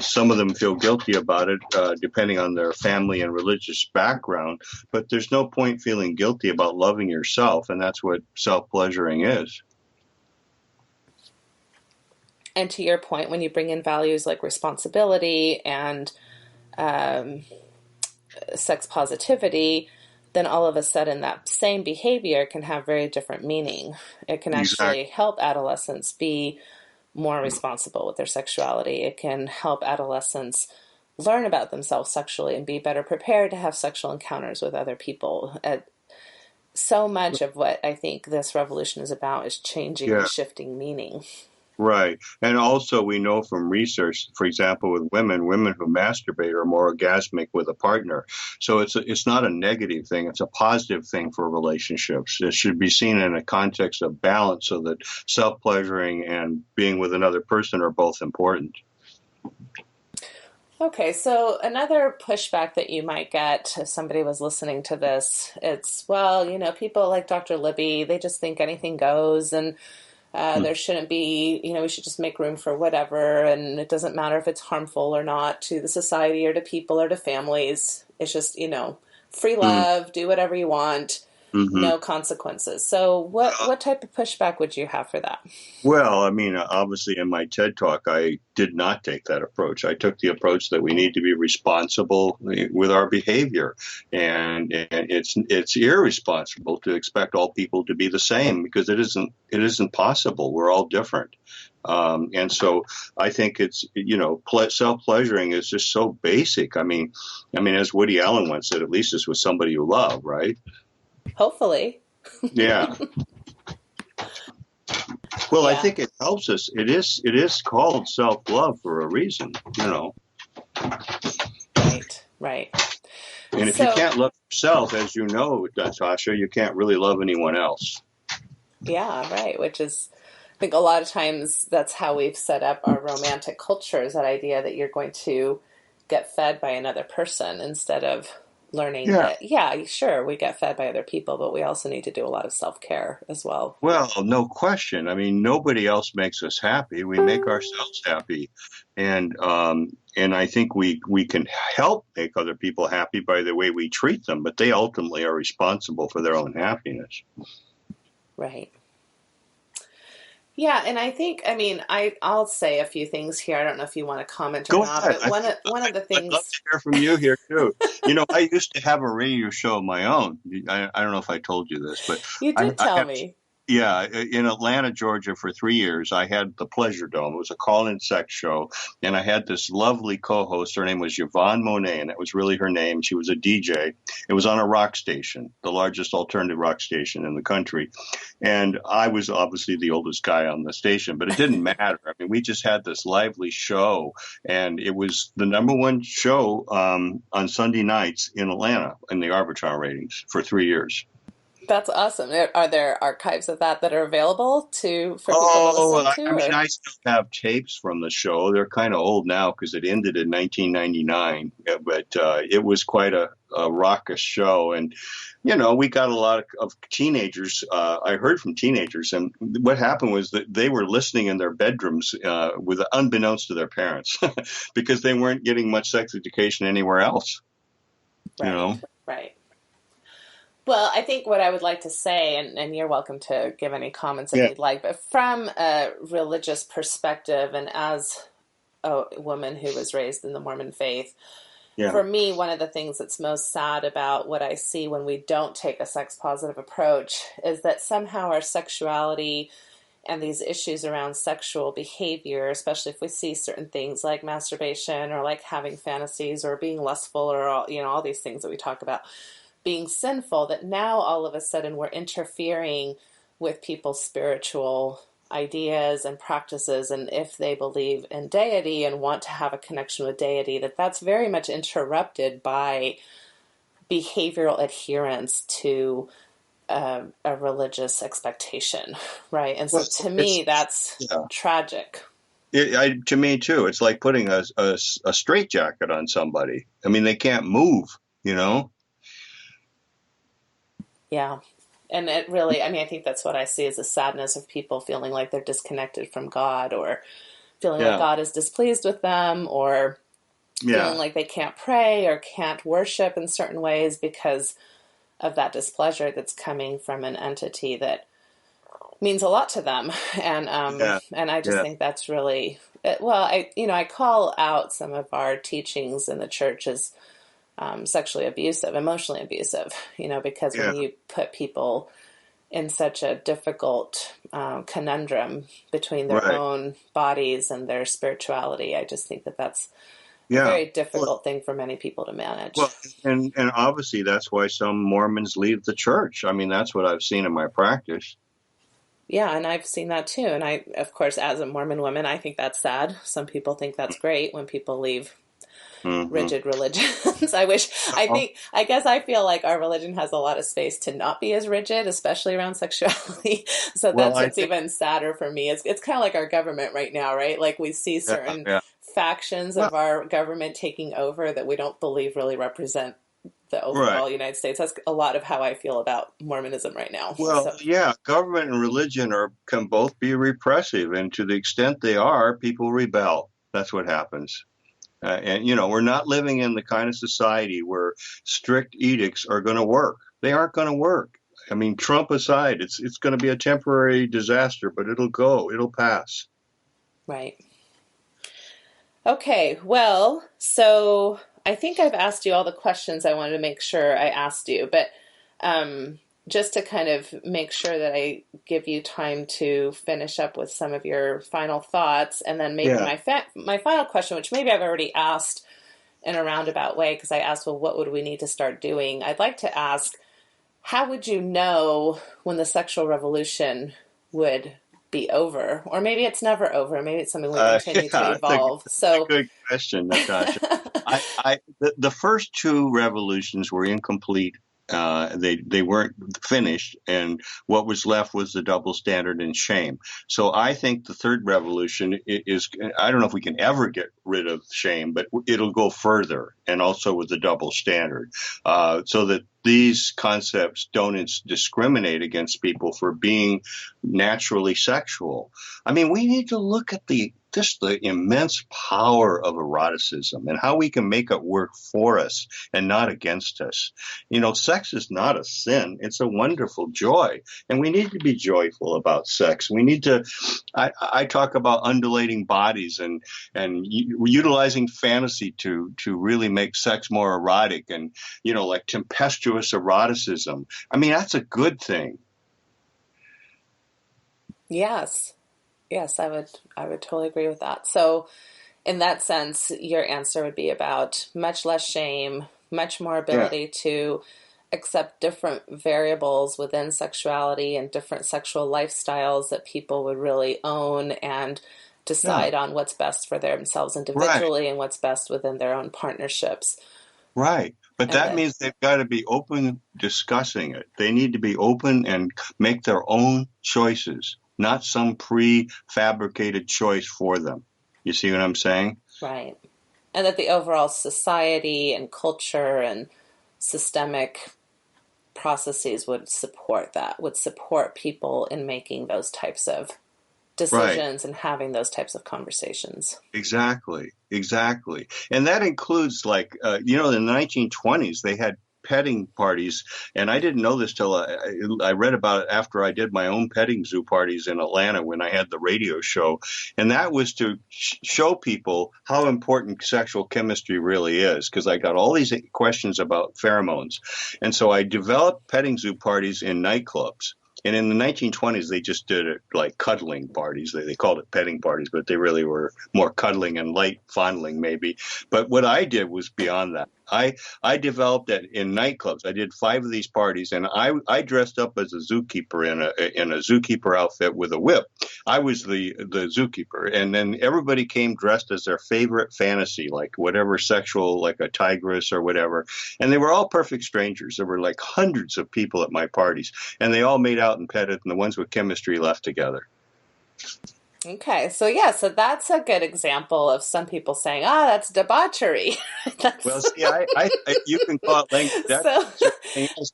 Some of them feel guilty about it, depending on their family and religious background. But there's no point feeling guilty about loving yourself, and that's what self-pleasuring is.
And to your point, when you bring in values like responsibility and sex positivity, then all of a sudden that same behavior can have very different meaning. It can actually help adolescents be more responsible with their sexuality. It can help adolescents learn about themselves sexually and be better prepared to have sexual encounters with other people. So much of what I think this revolution is about is changing and shifting meaning.
Right. And also we know from research, for example, with women who masturbate are more orgasmic with a partner. So it's not a negative thing. It's a positive thing for relationships. It should be seen in a context of balance so that self-pleasuring and being with another person are both important.
Okay, so another pushback that you might get if somebody was listening to this, it's, well, people like Dr. Libby, they just think anything goes, and there shouldn't be, we should just make room for whatever, and it doesn't matter if it's harmful or not to the society or to people or to families. It's just, free love, do whatever you want, no consequences. So what type of pushback would you have for that?
Well, I mean, obviously in my TED Talk, I did not take that approach. I took the approach that we need to be responsible with our behavior. And it's irresponsible to expect all people to be the same because it isn't possible. We're all different. And so I think it's, self-pleasuring is just so basic. I mean, as Woody Allen once said, at least it's with somebody you love, right?
Hopefully.
Yeah. Well, I think it helps us. It is called self-love for a reason,
Right.
And if you can't love yourself, as you know, Natasha, you can't really love anyone else.
Yeah, right. Which is, I think a lot of times that's how we've set up our romantic culture, is that idea that you're going to get fed by another person instead of learning that, sure, we get fed by other people, but we also need to do a lot of self-care as well.
Well, no question. I mean, nobody else makes us happy. We make ourselves happy. And I think we can help make other people happy by the way we treat them, but they ultimately are responsible for their own happiness.
Right. Yeah, and I think, I'll say a few things here. I don't know if you want to comment or not, but one of the things...
I'd love to hear from you here, too. I used to have a radio show of my own. I don't know if I told you this, but...
You did tell me.
Yeah, in Atlanta, Georgia, for 3 years, I had the Pleasure Dome. It was a call-in sex show, and I had this lovely co-host. Her name was Yvonne Monet, and that was really her name. She was a DJ. It was on a rock station, the largest alternative rock station in the country, and I was obviously the oldest guy on the station, but it didn't matter. I mean, we just had this lively show, and it was the number one show on Sunday nights in Atlanta in the Arbitron ratings for 3 years.
That's awesome. Are there archives of that are available for people to
Oh,
listen
I
to?
mean,
Or
I still have tapes from the show. They're kind of old now because it ended in 1999, but it was quite a raucous show. And, we got a lot of teenagers. I heard from teenagers, and what happened was that they were listening in their bedrooms with unbeknownst to their parents because they weren't getting much sex education anywhere else, you
right,
know?
right. Well, I think what I would like to say, and you're welcome to give any comments if
Yeah,
you'd like, but from a religious perspective and as a woman who was raised in the Mormon faith,
yeah,
for me, one of the things that's most sad about what I see when we don't take a sex positive approach is that somehow our sexuality and these issues around sexual behavior, especially if we see certain things like masturbation or like having fantasies or being lustful or all these things that we talk about being sinful, that now all of a sudden we're interfering with people's spiritual ideas and practices, and if they believe in deity and want to have a connection with deity, that's very much interrupted by behavioral adherence to a religious expectation, right? And so
well,
to
it's
me, that's
yeah.
tragic.
To me too, it's like putting a straitjacket on somebody. I mean, they can't move, you know?
Yeah. And it really, I mean, I think that's what I see as a sadness of people feeling like they're disconnected from God, or feeling like
Yeah,
God is displeased with them, or feeling
yeah,
like they can't pray or can't worship in certain ways because of that displeasure that's coming from an entity that means a lot to them.
yeah,
And I just
yeah,
think that's really well. I call out some of our teachings in the church as sexually abusive, emotionally abusive. Because when
yeah.
you put people in such a difficult conundrum between their
Right.
own bodies and their spirituality, I just think that that's a
Yeah.
very
Well,
difficult thing for many people to manage.
well, and obviously that's why some Mormons leave the church. I mean, that's what I've seen in my practice.
Yeah, and I've seen that too. And of course, as a Mormon woman, I think that's sad. Some people think that's great when people leave
Hmm.
rigid religions. I guess I feel like our religion has a lot of space to not be as rigid, especially around sexuality. So
Well,
that's
I
what's
think,
even sadder for me. It's kind of like our government right now, right? Like we see
yeah,
certain
yeah.
factions
Well,
of our government taking over that we don't believe really represent the
right.
overall United States. That's a lot of how I feel about Mormonism right now.
Well,
So,
yeah, government and religion can both be repressive, and to the extent they are, people rebel. That's what happens. And we're not living in the kind of society where strict edicts are going to work. They aren't going to work. I mean, Trump aside, it's going to be a temporary disaster, but it'll pass.
right. Okay, well, so I think I've asked you all the questions I wanted to make sure I asked you, but just to kind of make sure that I give you time to finish up with some of your final thoughts, and then maybe
Yeah.
my final question, which maybe I've already asked in a roundabout way, because I asked, well, what would we need to start doing? I'd like to ask, how would you know when the sexual revolution would be over? Or maybe it's never over. Maybe it's something we continue to
Yeah,
evolve.
that's a
So,
good question, Natasha. The first two revolutions were incomplete. They weren't finished, and what was left was the double standard and shame. So I think the third revolution is. I don't know if we can ever get rid of shame, but it'll go further, and also with the double standard, so that these concepts don't discriminate against people for being naturally sexual. I mean, we need to look at just the immense power of eroticism and how we can make it work for us and not against us. Sex is not a sin. It's a wonderful joy. And we need to be joyful about sex. We need to, I talk about undulating bodies and utilizing fantasy to really make sex more erotic and, like tempestuous eroticism. I mean, that's a good thing.
Yes. Yes, I would totally agree with that. So in that sense, your answer would be about much less shame, much more
Yeah.
ability to accept different variables within sexuality and different sexual lifestyles that people would really own and
Yeah.
decide on what's best for themselves
Right.
individually and what's best within their own partnerships.
Right. But
And
that
that,
means they've got to be open discussing it. They need to be open and make their own choices, not some prefabricated choice for them. You see what I'm saying?
right. And that the overall society and culture and systemic processes would support that, would support people in making those types of
Right.
decisions and having those types of conversations.
Exactly, exactly. And that includes like in the 1920s they had petting parties, and I didn't know this till I read about it after I did my own petting zoo parties in Atlanta when I had the radio show, and that was to show people how important sexual chemistry really is, because I got all these questions about pheromones, and so I developed petting zoo parties in nightclubs. And in the 1920s, they just did it like cuddling parties. They called it petting parties, but they really were more cuddling and light fondling, maybe. But what I did was beyond that. I developed it in nightclubs. I did 5 of these parties, and I dressed up as a zookeeper in a zookeeper outfit with a whip. I was the zookeeper, and then everybody came dressed as their favorite fantasy, like whatever sexual, like a tigress or whatever. And they were all perfect strangers. There were like hundreds of people at my parties, and they all made out and petted, and the ones with chemistry left together.
Okay, so yeah, so that's a good example of some people saying, "Ah, that's debauchery."
Well,
That's
see, you can call it language
so.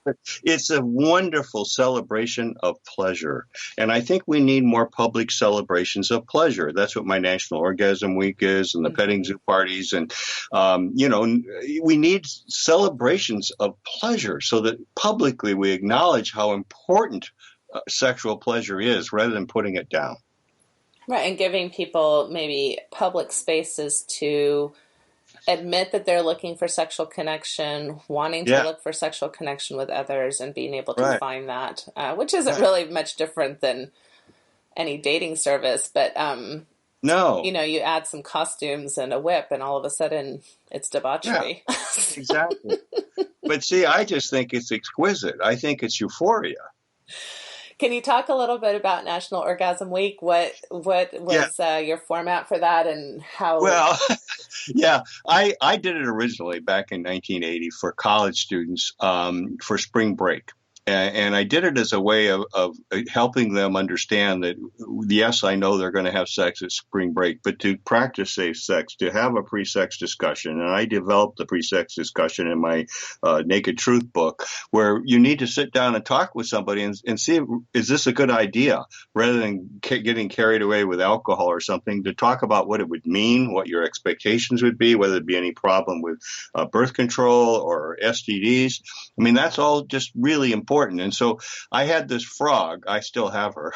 but it's a wonderful celebration of pleasure, and I think we need more public celebrations of pleasure. That's what my National Orgasm Week is, and the petting
Mhm.
zoo parties, and we need celebrations of pleasure so that publicly we acknowledge how important sexual pleasure is, rather than putting it down.
Right, and giving people maybe public spaces to admit that they're looking for sexual connection, wanting to
Yeah,
look for sexual connection with others, and being able to
right,
find that, which isn't
right.
really much different than any dating service. But
No,
you add some costumes and a whip, and all of a sudden it's
yeah,
debauchery.
exactly. But see, I just think it's exquisite. I think it's euphoria.
Can you talk a little bit about National Orgasm Week? What
Yeah.
was your format for that, and how?
Well, yeah, I did it originally back in 1980 for college students for spring break. And I did it as a way of helping them understand that, yes, I know they're going to have sex at spring break, but to practice safe sex, to have a pre sex discussion. And I developed the pre sex discussion in my Naked Truth book, where you need to sit down and talk with somebody and see, is this a good idea? Rather than getting carried away with alcohol or something, to talk about what it would mean, what your expectations would be, whether it be any problem with birth control or STDs. I mean, that's all just really important. And so I had this frog. I still have her.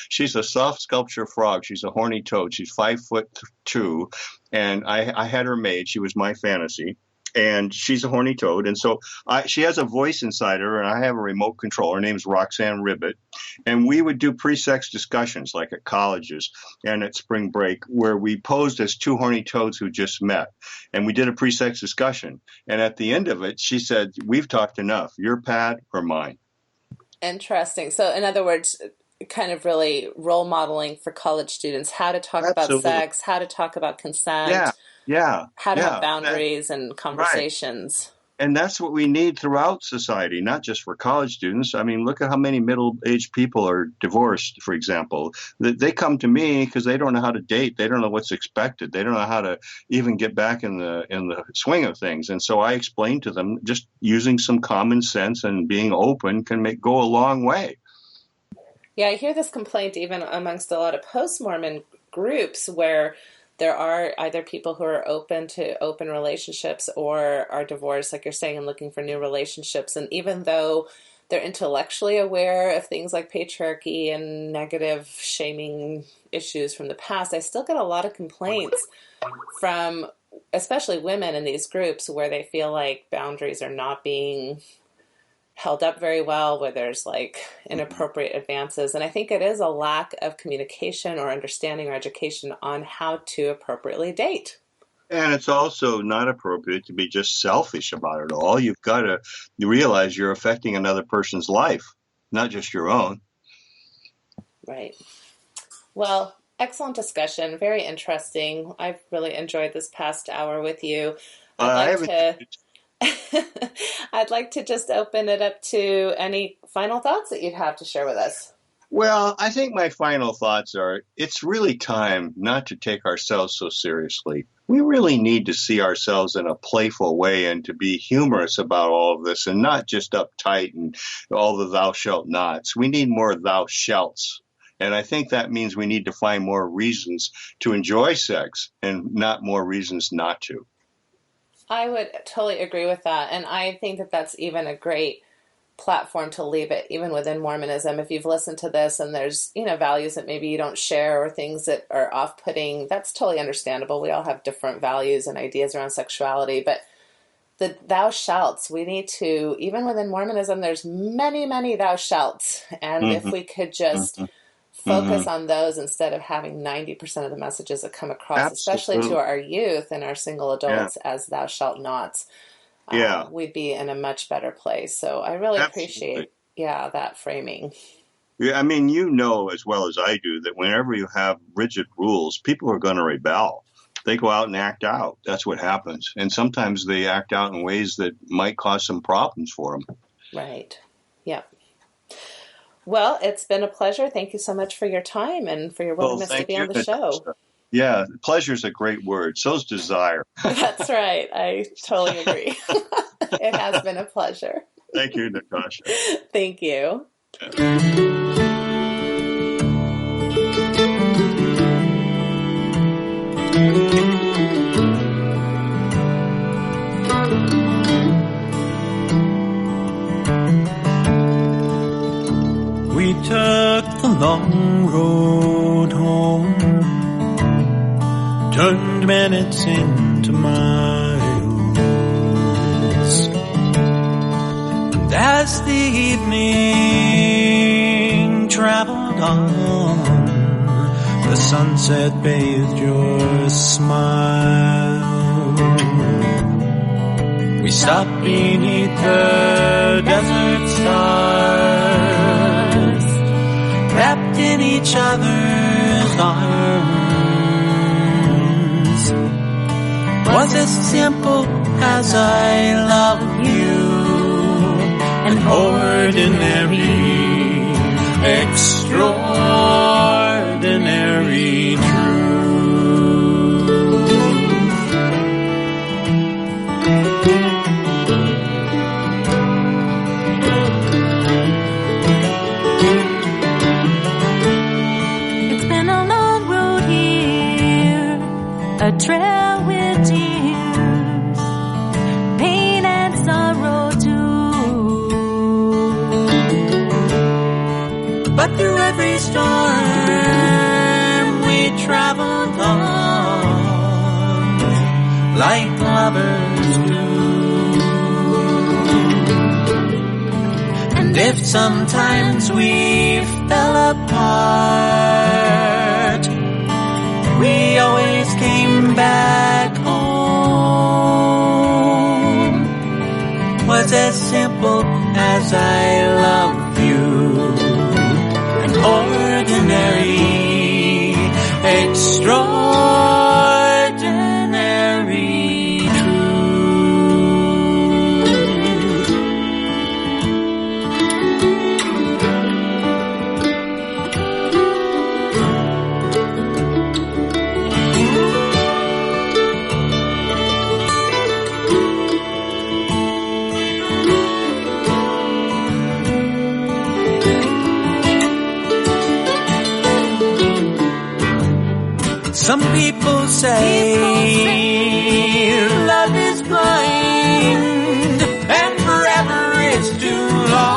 She's a soft sculpture frog. She's a horny toad. She's 5'2", and I had her made. She was my fantasy. And she's a horny toad. And so she has a voice inside her, and I have a remote control. Her name's Roxanne Ribbit. And we would do pre-sex discussions like at colleges and at spring break, where we posed as 2 horny toads who just met. And we did a pre-sex discussion. And at the end of it, she said, "We've talked enough. Your pad or mine?"
Interesting. So, in other words, kind of really role modeling for college students how to talk about
Absolutely.
sex, how to talk about
Yeah,
consent,
yeah,
how to have
yeah.
boundaries and
Right.
conversations.
And that's what we need throughout society, not just for college students. I mean, look at how many middle-aged people are divorced, for example. They come to me because they don't know how to date. They don't know what's expected. They don't know how to even get back in the swing of things. And so I explain to them, just using some common sense and being open can go a long way.
Yeah, I hear this complaint even amongst a lot of post-Mormon groups where there are either people who are open to open relationships or are divorced, like you're saying, and looking for new relationships. And even though they're intellectually aware of things like patriarchy and negative shaming issues from the past, I still get a lot of complaints from especially women in these groups where they feel like boundaries are not being held up very well, where there's like inappropriate advances. And I think it is a lack of communication or understanding or education on how to appropriately date.
And it's also not appropriate to be just selfish about it all. You've got to realize you're affecting another person's life, not just your own.
Right. Well, excellent discussion. Very interesting. I've really enjoyed this past hour with you. I'd like to just open it up to any final thoughts that you'd have to share with us.
Well, I think my final thoughts are, it's really time not to take ourselves so seriously. We really need to see ourselves in a playful way and to be humorous about all of this and not just uptight and all the thou shalt nots. We need more thou shalts. And I think that means we need to find more reasons to enjoy sex and not more reasons not to.
I would totally agree with that. And I think that that's even a great platform to leave it, even within Mormonism. If you've listened to this and there's, values that maybe you don't share or things that are off-putting, that's totally understandable. We all have different values and ideas around sexuality, but the thou shalts, we need to, even within Mormonism, there's many, many thou shalts. And if we could just focus on those instead of having 90% of the messages that come across, especially to our youth and our single adults as thou shalt nots, we'd be in a much better place. So I really appreciate, that framing.
Yeah, I mean, as well as I do that whenever you have rigid rules, people are going to rebel. They go out and act out. That's what happens. And sometimes they act out in ways that might cause some problems for them.
Right. Yep. Well, it's been a pleasure. Thank you so much for your time and for your willingness to be on the show.
Yeah, pleasure is a great word. So's desire.
That's right. I totally agree. It has been a pleasure.
Thank you, Natasha.
Thank you.
We took the long road home, turned minutes into miles. And as the evening traveled on, the sunset bathed your smile. We stopped beneath the desert stars, wrapped in each other's arms. Was as simple as I love you, an ordinary, extraordinary truth.
A trail with tears, pain and sorrow too.
But through every storm we traveled on, like lovers do. And if sometimes we fell apart, we always came back home. Was as simple as I love you, an ordinary, extraordinary truth. Some people say love is blind and forever is too long.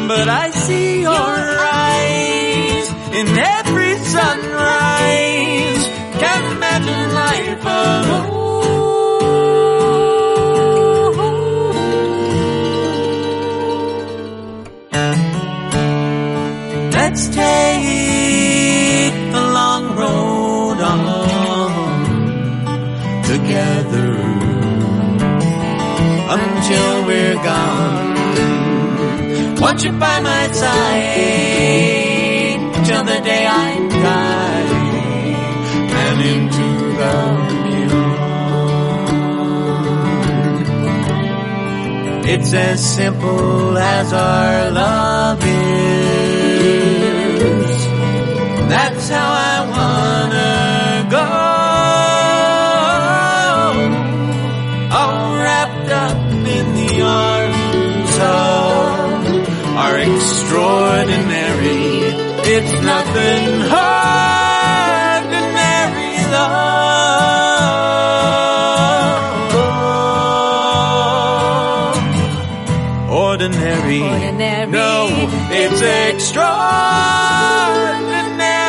But I see your eyes in every sunrise. Can't imagine life alone. Let's take the long road on together until we're gone. Want you by my side till the day I die and into the beyond. It's as simple as our love is. That's how I wanna go. All wrapped up in the arms of our extraordinary. It's nothing ordinary love. Ordinary. No, it's extraordinary.